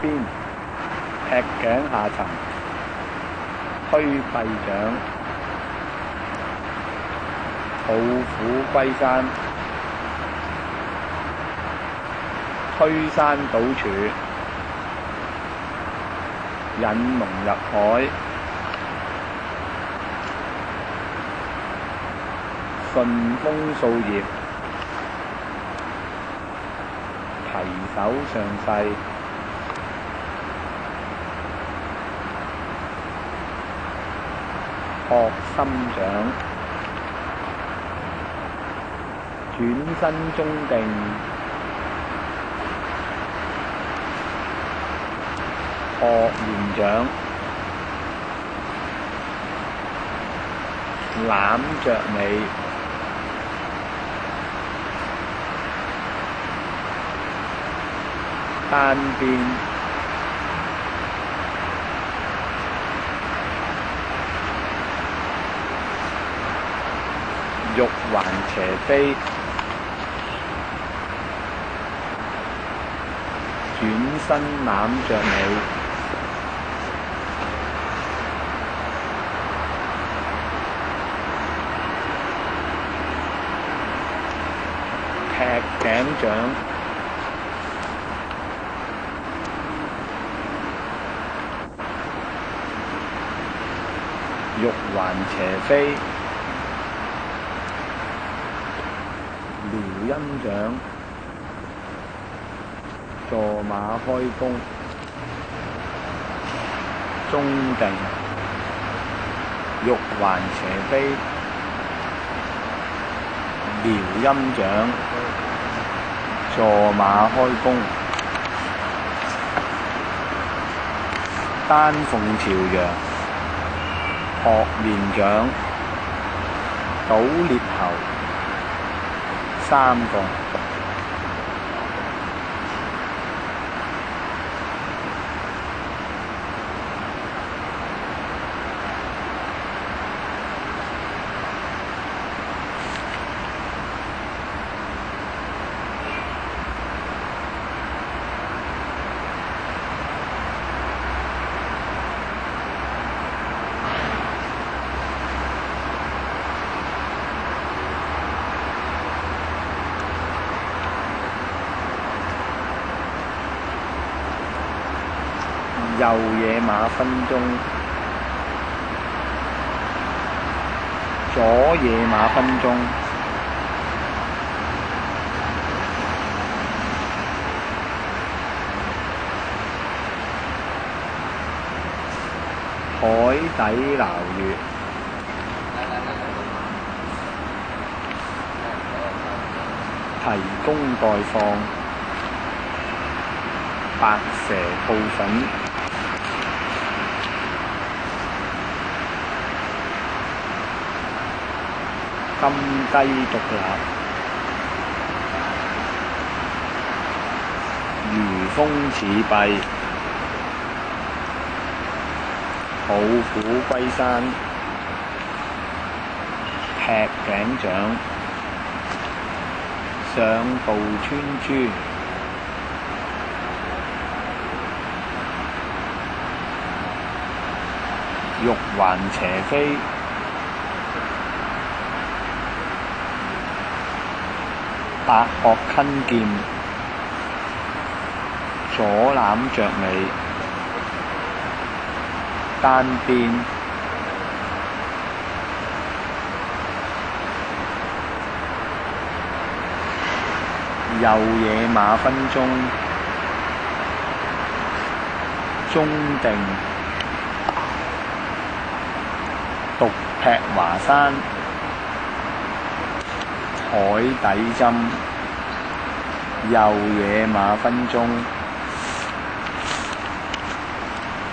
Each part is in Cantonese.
邊，劈頸下沉，推臂掌，抱虎歸山，推山倒柱，引龍入海，順風掃葉，提手上勢，學心掌，轉身中定，學連掌，攬着尾，單邊，玉環斜飛，轉身攬着尾，劈頸掌，玉環斜飛，撩陰掌，坐馬開弓，中定，玉環斜飛，撩陰掌，坐馬開弓，丹鳳朝陽，學連掌，倒獵頭，三個。右野馬分鬃，左野馬分鬃，海底撈月，提弓待放，白蛇吐筍，金雞獨立，如風似弊，抱虎歸山，劈頸掌，上步穿珠，玉環斜飛，白鶴吞劍，左攬着尾，單邊，右野馬分鬃，中定，獨劈華山，海底針，右野馬分鬃，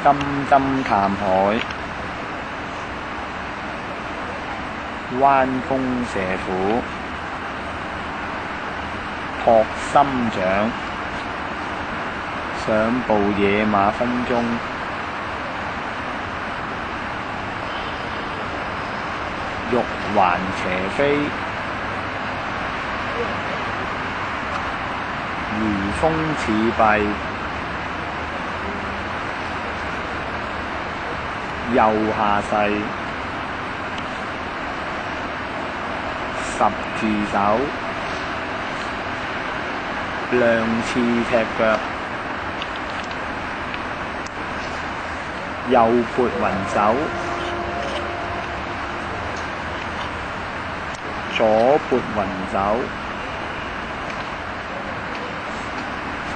金針探海，彎弓射虎，撲心掌，上步野馬分鬃，玉環斜飛，如風似弊，右下勢，十字手，亮刺踢腳，右撥雲手，左撥雲手，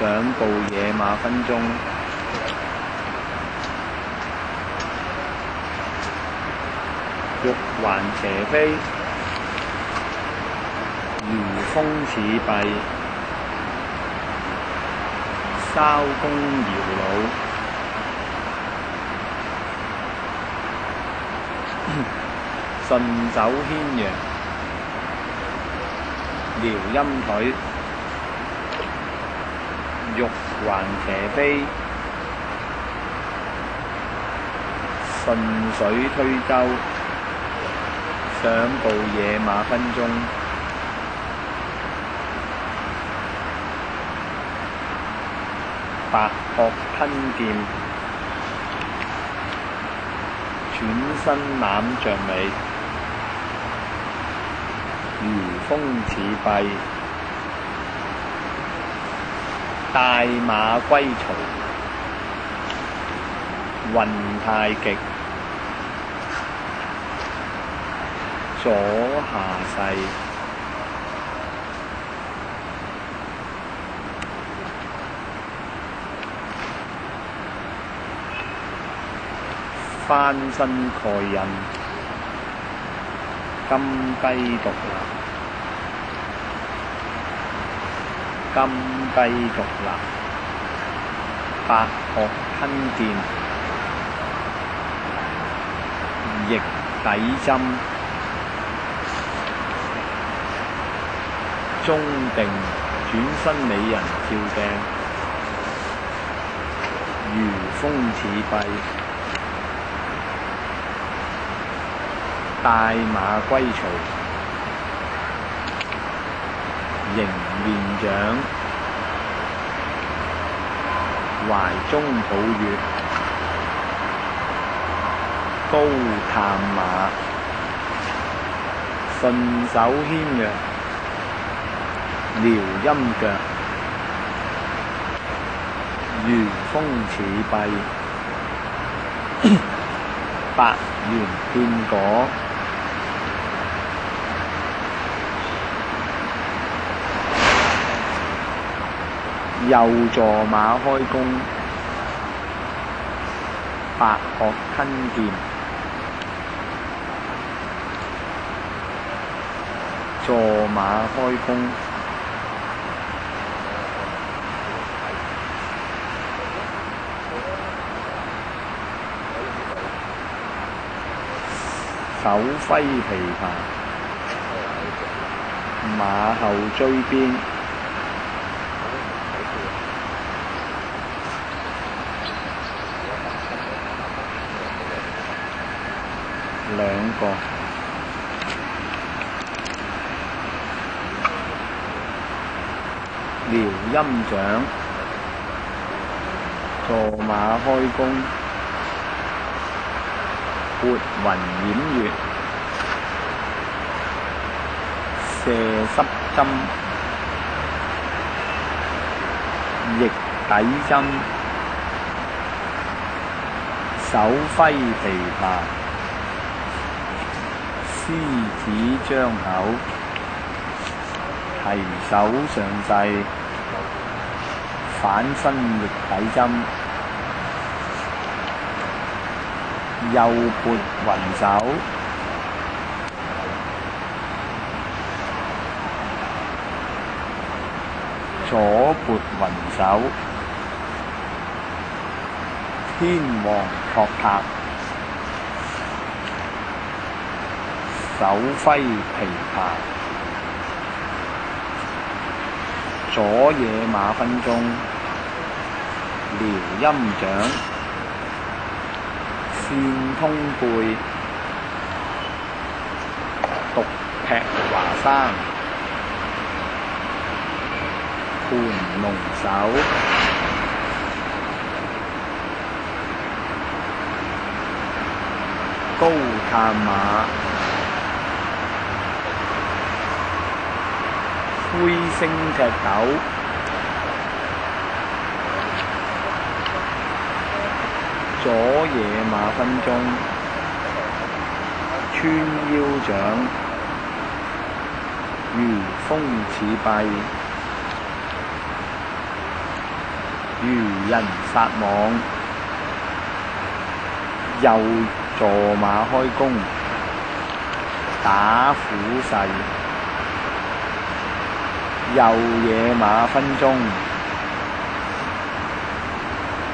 上步野馬分鬃，玉環斜飛，如風似弊，筲宮搖橹，順手牽羊，撩陰腿，玉環斜飛，順水推舟，上步野馬分鬃，白鶴吞劍，轉身攬着尾，如風似弊，帶馬歸曹，運太極，左下勢，翻身蓋印，金雞獨立，金雞獨立，白鶴吞劍，逆底針，中定轉身美人照鏡，如風似弊，帶馬歸曹，迎面掌，懷中抱月，高探馬，順手牽羊，撩陰腳，如風似弊，百元獻果，右助馬開弓，白鶴吞劍，助馬開弓，手揮琵琶，馬後追鞭，兩個，撩陰掌，助馬開弓，撥雲掩月，射濕針，逆底針，手揮琵琶，獅子張口，提手上勢，反身逆底針，右撥雲手，左撥雲手，天王托塔，手揮琵琶，左野馬分鬃，撩陰掌，線通背，獨劈華山，盤龍手，高探馬，灰星隻狗，左野馬分鬃，穿腰掌，如風似弊，如人撒網，右助馬開弓，打虎勢，右野馬分鬃，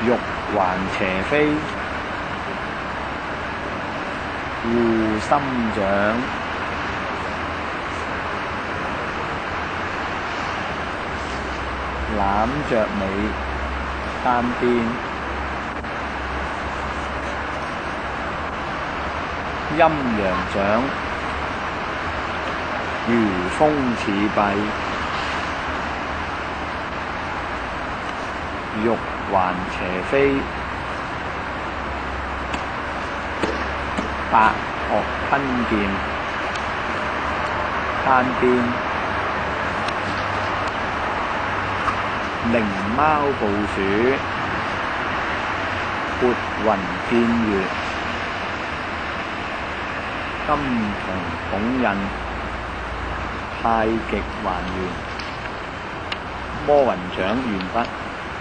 玉環斜飛，護心掌，攬着尾，單邊，陰陽掌，如風似弊，玉環斜飛，白鶴吞劍，單邊，靈貓捕鼠，撥雲見月，金銅捧印，太極還原，魔雲掌完畢。